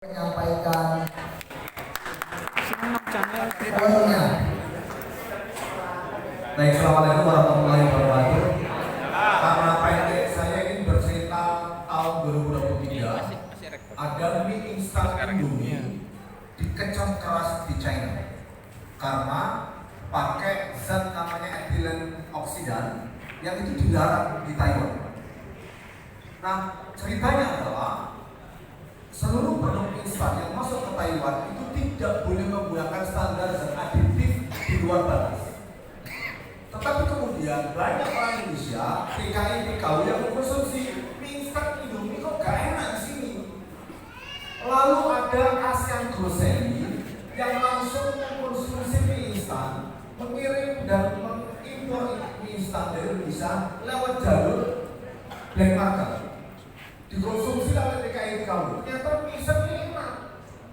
menyampaikan poinnya. Baik, assalamualaikum warahmatullahi wabarakatuh. Karena pendek saya ini bercerita tahun 2023 ada mie instan Indomie dikecam keras di China karena pakai zat namanya etilen oksidan yang itu dilarang di Taiwan. Nah, ceritanya adalah seluruh produk instan yang masuk ke Taiwan itu tidak boleh menggunakan standar zat aditif di luar batas. Tetapi kemudian banyak orang Indonesia, TKI, TKW yang mengkonsumsi mie instan Indomie kok gak enak di sini. Lalu ada ASEAN Grocery yang langsung mengkonsumsi mie instan, mengirim dan mengimpor mie instan dari Indonesia lewat jalur black market. Dikonsumsi oleh TKI TKW. Ternyata mie instan ini enak.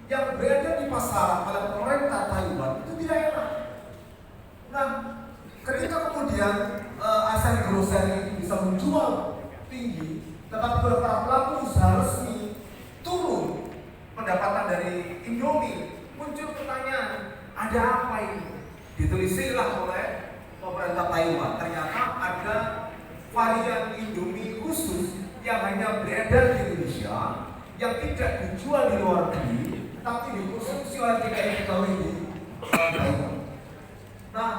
Yang berada di pasaran oleh pemerintah Taiwan itu tidak enak. Nah, ketika kemudian ASEAN Grocery ini bisa menjual tinggi, tetapi para pelaku usaha resmi turun pendapatan dari Indomie, muncul pertanyaan, ada apa ini? Ditelisirlah oleh pemerintah Taiwan. Ternyata ada varian Indomie khusus yang hanya beredar di Indonesia, yang tidak dijual di luar negeri, tapi dikonsumsi oleh TKI TKW di Taiwan. Nah,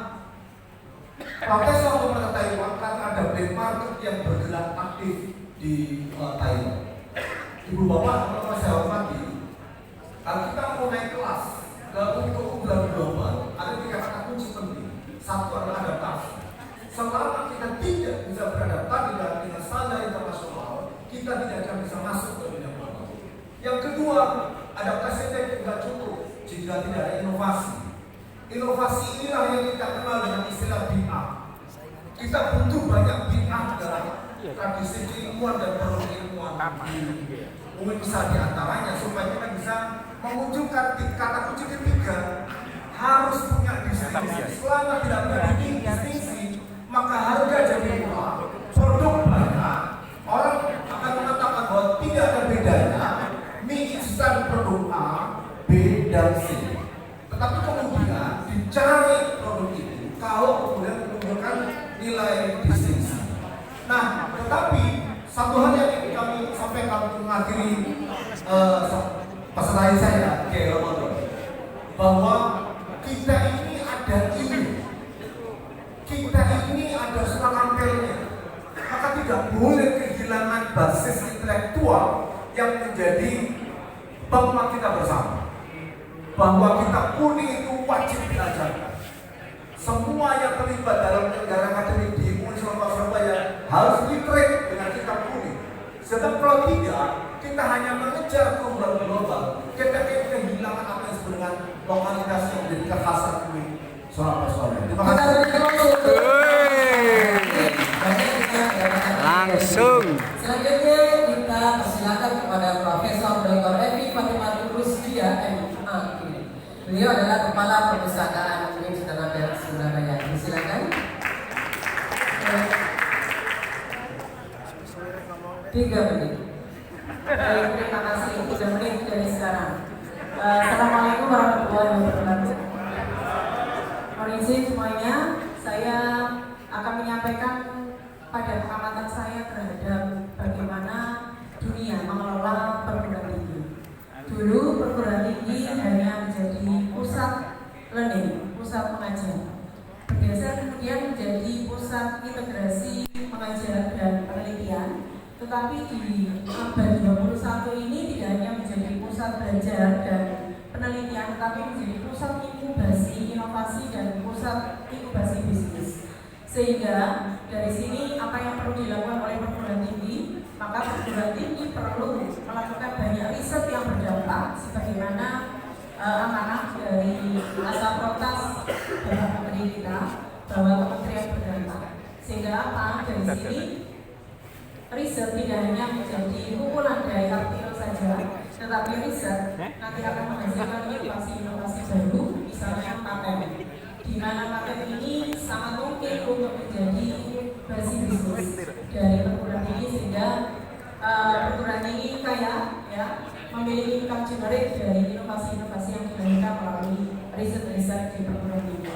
protes pemerintah Taiwan karena ada black market yang bergerak aktif di Taiwan. Ibu bapak, kalau saya hormati, kalau kita mau naik kelas untuk unggulan global, ada 3 kata kunci penting. Satu adalah adaptasi. Selama kita tidak bisa beradaptasi dengan standar internasional, kita tidak akan bisa masuk ke dunia global. Yang kedua, adaptasi tidak cukup jika tidak ada inovasi. Inovasi inilah yang kita kenal dengan istilah bid'ah. Kita butuh banyak bid'ah dalam tradisi ilmuwan dan ilmuwan. Mungkin bisa diantaranya supaya kita bisa mewujudkan kata kunci ketiga, harus punya distingsi. Selama tidak punya distingsi, maka harga jadi murah, produk banyak, orang akan mengatakan bahwa tidak ada bedanya mie instan produk A, B, dan C. Tetapi kemudian dicari produk itu kalau kemudian menunjukkan nilai distingsi. Nah, tetapi satu hal yang ingin kami sampaikan untuk mengakhiri pesan saya ke Ramadan, bahwa kita ini ada ilmu, kita ini ada semangatnya, maka tidak boleh kehilangan basis intelektual yang menjadi bangsa kita bersama. Bahwa kita kuning itu wajib diajarkan. Semua yang terlibat dalam negara akademik di Universitas Surabaya harus di-train dengan kita kuning. Sebab kalau tidak, kita hanya mengejar keunggulan global, kita kehilangan apa yang disebut dengan lokalitas yang menjadi kekhasan kuning Surabaya. Terima kasih. Langsung. Selanjutnya kita persilakan kepada Profesor Dr. Evi Fatimah Rusdia MA. Beliau adalah Kepala Perpustakaan Universitas Surabaya. Silakan. 3 menit. Baik, terima kasih. 3 menit dari sekarang. Assalamualaikum warahmatullahi wabarakatuh. Mohon izin semuanya, saya akan menyampaikan pada pengamatan saya terhadap bagaimana dunia mengelola perguruan tinggi. Dulu perguruan tinggi hanya menjadi pusat learning, pusat mengajar. Bergeser kemudian menjadi pusat integrasi mengajar dan penelitian. Tetapi di abad 21 ini tidak hanya menjadi pusat belajar dan penelitian, tetapi menjadi pusat inkubasi inovasi dan pusat inkubasi bisnis. Sehingga dari sini apa yang perlu dilakukan oleh perguruan tinggi, maka perguruan tinggi perlu melakukan banyak riset yang berdampak sebagaimana amanah dari Asaprodtas Bapak Menteri kita bahwa kementerian berdampak. Sehingga apa? Dari sini riset tidak hanya menjadi kumpulan dari artikel saja, tetapi riset nanti akan menghasilkan inovasi-inovasi baru, misalnya paten. Di mana paten ini sangat mungkin untuk menjadi basis bisnis dari perguruan tinggi, sehingga perguruan tinggi kaya ya memiliki income generate dari inovasi-inovasi yang dilahirkan melalui riset-riset di perguruan tinggi.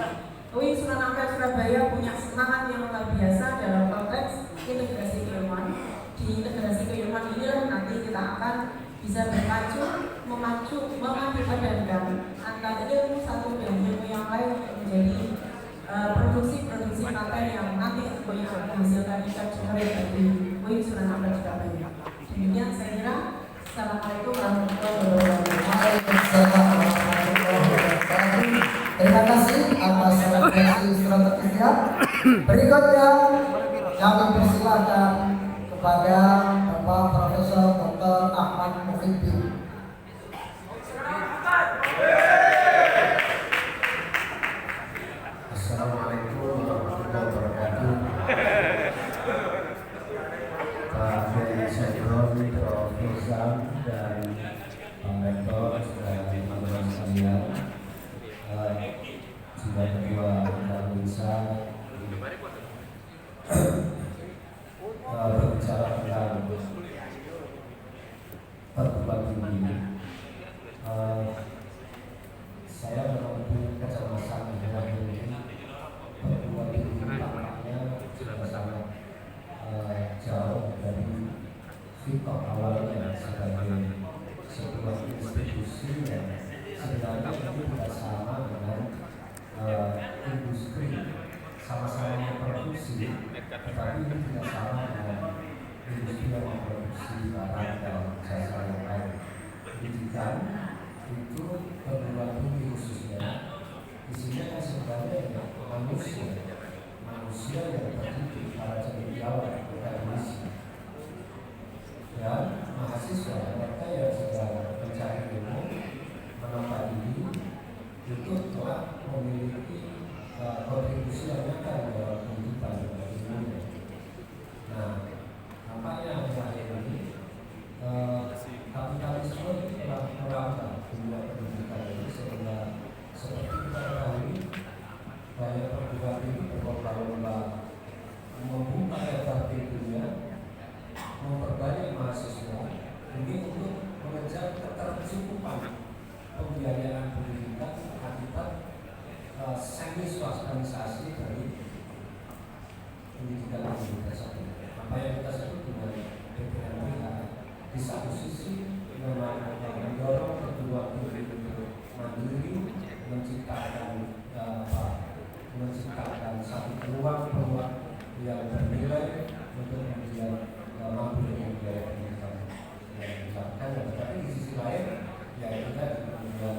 UI Sunan Ampel Surabaya punya semangat yang luar biasa dalam konteks integrasi keilmuan. Di integrasi keilmuan inilah nanti kita akan bisa memadupadankan antara ilmu satu dan ilmu yang lain untuk menjadi produksi paten yang nanti tentunya akan menghasilkan income generate bagi UI Sunan Ampel Surabaya. Demikian saya kira. Assalamualaikum warahmatullahi wabarakatuh. Terima kasih atas refleksi strategisnya. Berikutnya kami persilakan kepada Bapak Profesor Dr. Ahmad Muhyiddin. Assalamualaikum warahmatullahi wabarakatuh. Pak Ferry Sekron, Prof. Rizal, dan Pak Rektor dan teman-teman sekalian, juga Ketua Indonesia berbicara tentang perguruan tinggi. Saya mengalami kecemasan dengan ini. Perguruan tinggi tampaknya sudah sangat jauh dari fitur awalnya sebagai sebuah institusi yang sebenarnya itu tidak sama dengan industri, sama-sama memproduksi, tetapi ini tidak sama dengan industri yang memproduksi barang dan jasa yang lain. Pendidikan itu perguruan tinggi khususnya isinya kan sebenarnya manusia yang terdidik para cendekiawan bukan misi, dan mahasiswa mereka yang sedang mencari ilmu menambah diri itu telah memiliki kontribusi yang nyata dalam kehidupan ilmunya. Nah, nampaknya akhir ini kapitalisme telah merambah dunia pendidikan ini sehingga seperti kita ketahui banyak perguruan tinggi berlomba-lomba membuka lebar pintunya, memperbanyak mahasiswa ini untuk mengejar ketercukupan pembiayaan pendidikan akibat semi swastanisasi dari pendidikan tersebut. Apa yang kita sebut dengan PPNBH di satu sisi memang mendorong perguruan tinggi untuk mandiri, menciptakan satu peluang-peluang yang bernilai untuk kemudian mampu dengan biaya pendidikan yang dilakukan. Tetapi di sisi lain ya kita kemudian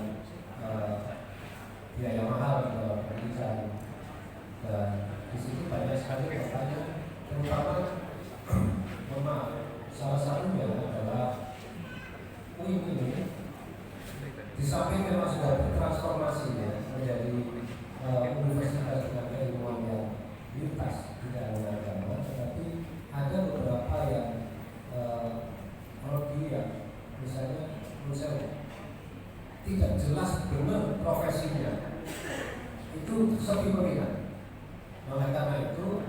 biaya mahal dalam pendidikan, dan di situ banyak sekali katanya, terutama salah satunya adalah UI ini di samping memang sudah bertransformasi ya, menjadi universitas dengan keilmuan yang lintas tidak hanya agama, tetapi ada beberapa yang prodi yang misalnya menurut saya tidak jelas benar profesinya, itu sepi peminat. Oleh karena itu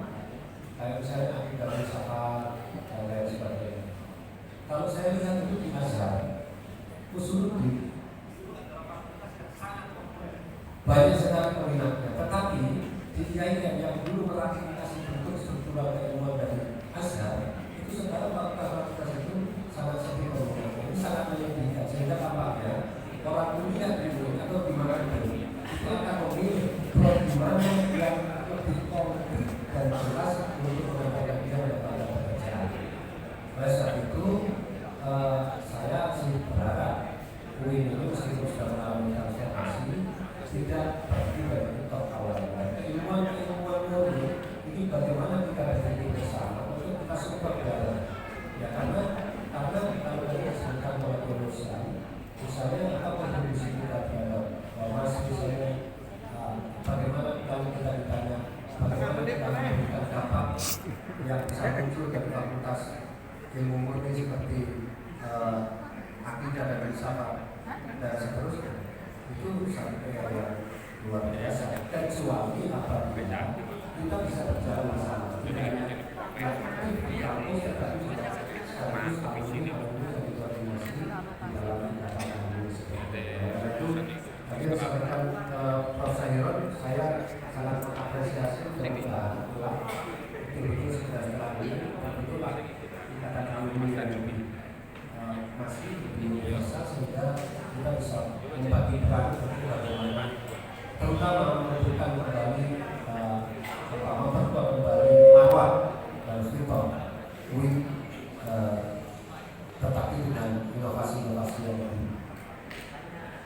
kayak misalnya akibat usaha dan lain sebagainya. Kalau saya lihat itu di Azhar, Usuluddin banyak sekali peminatnya, tetapi di kiai yang dulu merakitasi bentuk struktural keilmuan dari Azhar itu sekarang fakultas itu sangat sepi peminatnya. Ini sangat menyedihkan, sehingga tampaknya orang kuliah di dunia atau di mana pun itu akan memilih prodi mana yang lebih konkret dan jelas untuk menyampaikan dia pada pekerjaan. Oleh sebab itu saya sih berharap UI ini meskipun sudah mengalami transformasi tidak berarti dari top awalnya. Ilmuwan murni ini bagaimana kita berpikir bersama untuk kita support bareng. Ya karena kalau tadi disebutkan oleh Indonesia, misalnya apa kontribusi kita terhadap masih misalnya bagaimana kalau kita ditanya bagaimana kita memberikan dampak yang bisa muncul dari fakultas ilmu murni seperti akidah dan filsafat dan seterusnya, itu sampai yang luar biasa. Kecuali apabila kita bisa berjalan bersama, tidak hanya aktif di kampus, tetapi juga sekaligus alumni yang dikoordinasi di dalam tadi disampaikan Prof. Sahirun, saya sangat mengapresiasi dan betul sudah sekali dan betul ikatan alumni yang masih lebih biasa sehingga kita bisa membagi peran untuk bagaimana terutama menentukan kembali memperkuat kembali Marwah dan Fitor UIN tetapi dengan inovasi-inovasi yang baru.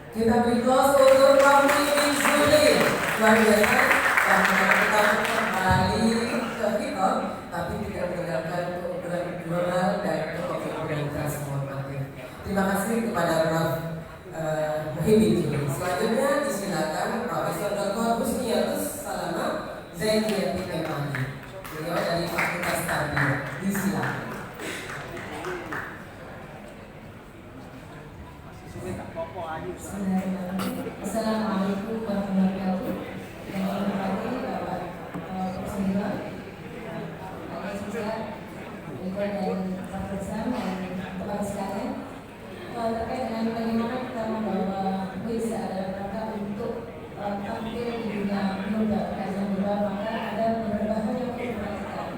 Kita beri close untuk Raffi Zuli. Luar biasa karena kita kembali ke Fitor, tapi tidak meninggalkan keunggulan global dan keunggulan transformatif. Terima kasih kepada Prof. Muhyiddin Zuli. Selanjutnya disilakan Profesor Dr. Husniatus Salama Zainiyati MAI. Beliau dari Fakultas Tarbiyah. Disilakan. Assalamualaikum warahmatullahi wabarakatuh. Yang saya hormati Bapak Presiden, Pak Siswa, Ibu dan Pak Bersam dan teman sekalian, terkait dengan bagaimana kita membawa WISA dalam rangka untuk tampil di dunia global, kajian global, maka ada beberapa hal yang perlu diperhatikan.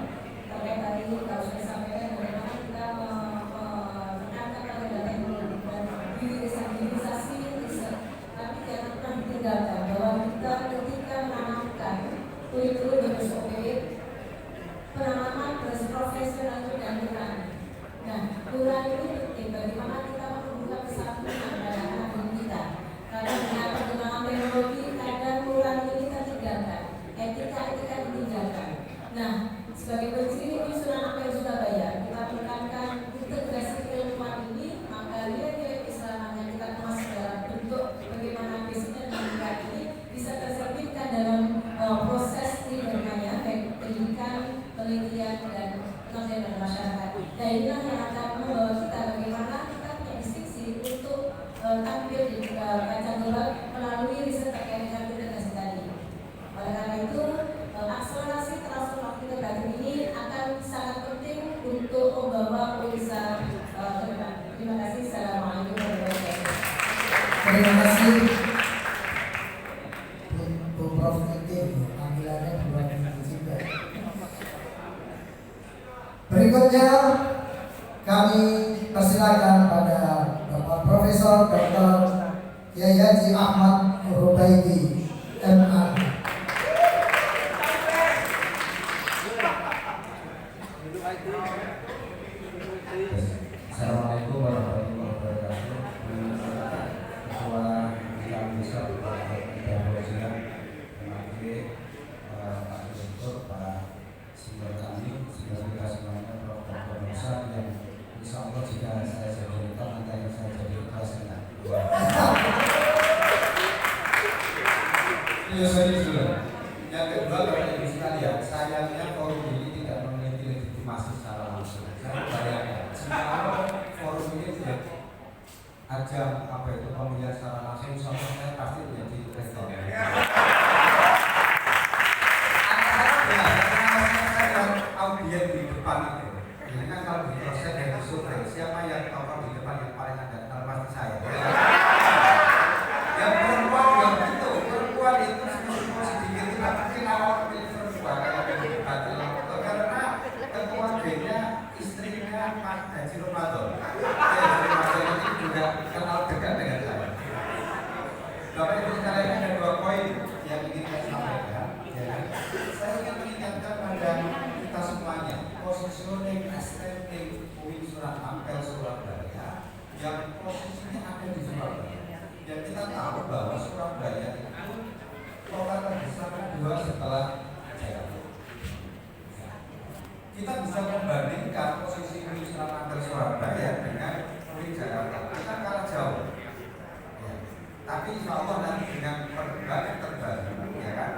Terkait tadi kalau saya sampaikan bagaimana kita menekankan pada teknologi dan hilirisasi riset, tapi jangan pernah ditinggalkan bahwa kita ketika menanamkan kurikulum SOP, penanaman profesional itu dan nurani. Nah, nurani itu penting bagaimana kita membuka kesatuan pada anak kita. Karena dengan perkembangan teknologi, kadang nurani ini tertinggalkan, etika ditinggalkan. Nah, sebagai prinsip Unsur Ampel Surabaya, kita menekankan integrasi keilmuan ini, maka nilai-nilai keislaman yang kita kemas dalam bentuk bagaimana basicnya pendidikan ini bisa tercerminkan dalam proses dibernanya, baik pendidikan, penelitian, dan pengabdian pada masyarakat. Dan inilah yang akan membawa kita bagaimana kita punya distinksi untuk tampil di kancah global melalui riset terkait dengan integrasi tadi. Oleh karena itu, akselerasi transformasi integratif ini akan sangat penting untuk membawa WISA ke depan. Terima kasih. Assalamualaikum warahmatullahi wabarakatuh. Terima kasih Bu Prof. Itin, panggilannya buat juga. Berikutnya kami persilakan pada Bapak Profesor Dr. Kiai Haji Ahmad Rubaidi, MA. Assalamualaikum warahmatullahi wabarakatuh. Ketua Bidang Besar dan Perwakilan MAG, Pak Direktur, Pak Senior kami, senior kita semuanya, Prof. Dr. Musa, yang insya Allah jika saya jadi rektor nanti akan saya jadi kelas enam. Iya, saya dulu. Yang kedua, Bapak Ibu sekalian, sayangnya forum ini tidak memiliki legitimasi secara langsung. Saya bayangkan, jika forum ini tidak ajang pemilihan secara langsung, insya Allah saya pasti menjadi rektor. Audien di depan itu, ini kan kalau di proses dari survei, siapa yang tokoh di depan yang paling ada, pasti saya. Yang perempuan juga begitu, perempuan itu sedikit tidak mungkin awal pilih perempuan kayak debat karena ketua D-nya istrinya Pak Haji Ramadan. Haji Ramadan itu juga kenal dekat dengan saya. Bapak Ibu sekalian, ada dua poin yang ingin saya sampaikan. Ya. Saya ingin mengingatkan pada kita semuanya, positioning standing UIN Surat Ampel Surabaya yang posisinya ada di Surabaya. Dan kita tahu bahwa Surabaya itu kota terbesar kedua setelah Jakarta. Kita bisa membandingkan posisi UIN Surat Ampel Surabaya dengan UIN Jakarta. Kita kalah jauh. Ya. Tapi insya Allah nanti dengan perkembangan terbaru, ya kan,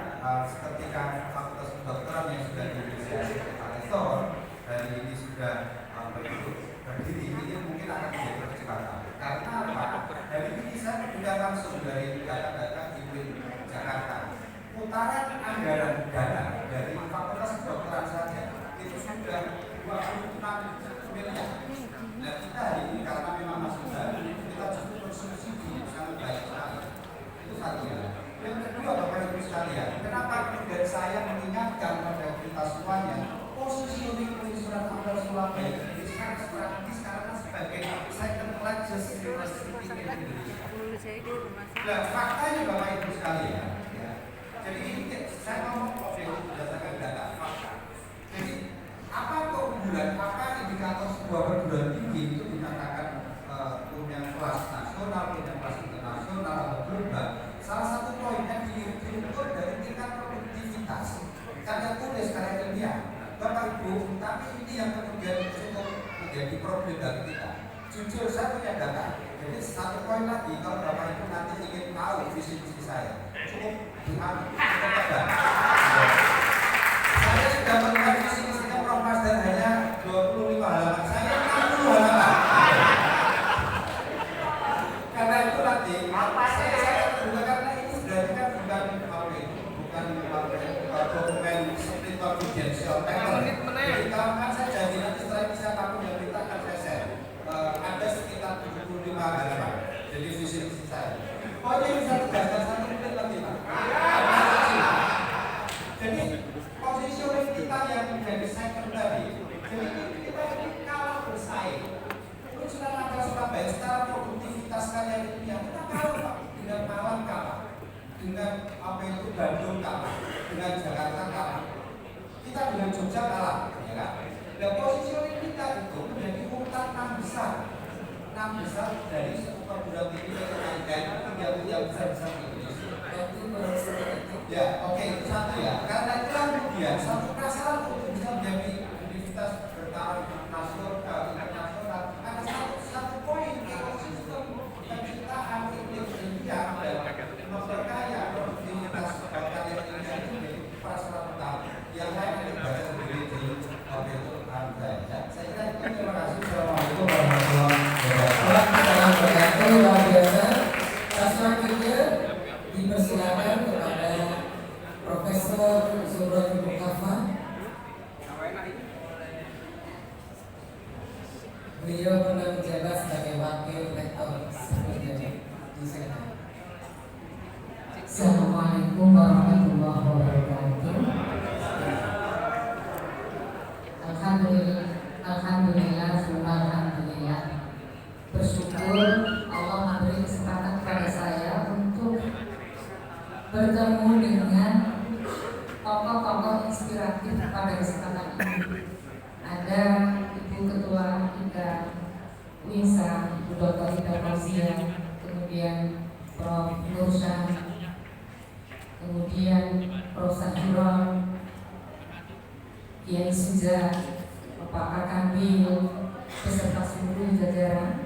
ketika fakultas kedokteran yang sudah diinisiasi oleh Pak Rektor dan ini sudah berdiri, ini mungkin akan menjadi percepatan. Karena apa? Dari ini saya sudah langsung dari data-data di UIN Jakarta. Putaran anggaran dana dari fakultas kedokteran saja itu sudah 26 miliar. Nah kita hari ini karena memang masih baru, kita justru bersubsidi sangat baik sekali. Itu satu. Nah, faktanya Bapak Ibu sekalian, ya. Jadi ini saya ngomong berdasarkan data fakta. Jadi apa keunggulan, apa indikator sebuah perguruan tinggi itu dikatakan punya kelas nasional, punya kelas internasional atau global. Salah satu poinnya diukur dari tingkat produktivitas, karya tulis, karya ilmiah. Bapak Ibu, tapi ini yang kemudian cukup menjadi problem bagi kita. Jujur saya punya data. Jadi satu poin lagi, kalau Bapak Ibu nanti ingin tahu visi misi saya, cukup coba. Saya sudah melihat visi misinya Prof. Masdan hanya 25 halaman. Saya 60 halaman. Karena itu nanti saya terbuka, karena ini sebenarnya kan bukan dokumen split confidential paper. Jadi kalau saya janji nanti setelah ini siapapun yang minta akan saya share. Ada sekitar 75 halaman. Jadi visi misi saya. Pokoknya bisa tegaskan 1 menit lagi Pak. Jadi positioning kita yang menjadi second tadi. Jadi kita ini kalah bersaing. Itu sudah ada Surabaya secara produktivitas karya ilmiah kita kalah Pak. Dengan Malang kalah, dengan apa itu Bandung kalah, dengan Jakarta kalah. Kita dengan Jogja kalah, ya kan? Dan positioning kita itu menjadi urutan 6 besar. 6 besar dari perguruan tinggi yang besar-besar di Indonesia. Ya, oke, itu satu ya. Karena itu kemudian satu prasarat untuk bisa menjadi universitas bertaraf internasional. Ada satu poin ekosistem penciptaan iklim ilmiah dan memperkaya produktivitas karya ilmiah itu menjadi prasarat utama. Yang lain akan dibaca sendiri di itu Anda. Saya kira itu. Terima kasih. Assalamualaikum warahmatullahi wabarakatuh. Luar biasa. Selanjutnya dipersilakan kepada Profesor Zuhratul Mukafa. Beliau pernah menjabat sebagai wakil rektor di sana. Assalamualaikum warahmatullahi wabarakatuh. Alhamdulillah, alhamdulillah. Bersyukur Allah memberi kesempatan kepada saya untuk bertemu dengan tokoh-tokoh inspiratif pada kesempatan ini. Ada Ibu Ketua kita WINSA, Ibu Dr. Ida Fauzia, kemudian Prof. Nursyah, kemudian Prof. Sahiron, Kiai Suza, Bapak Kakambil, beserta seluruh jajaran.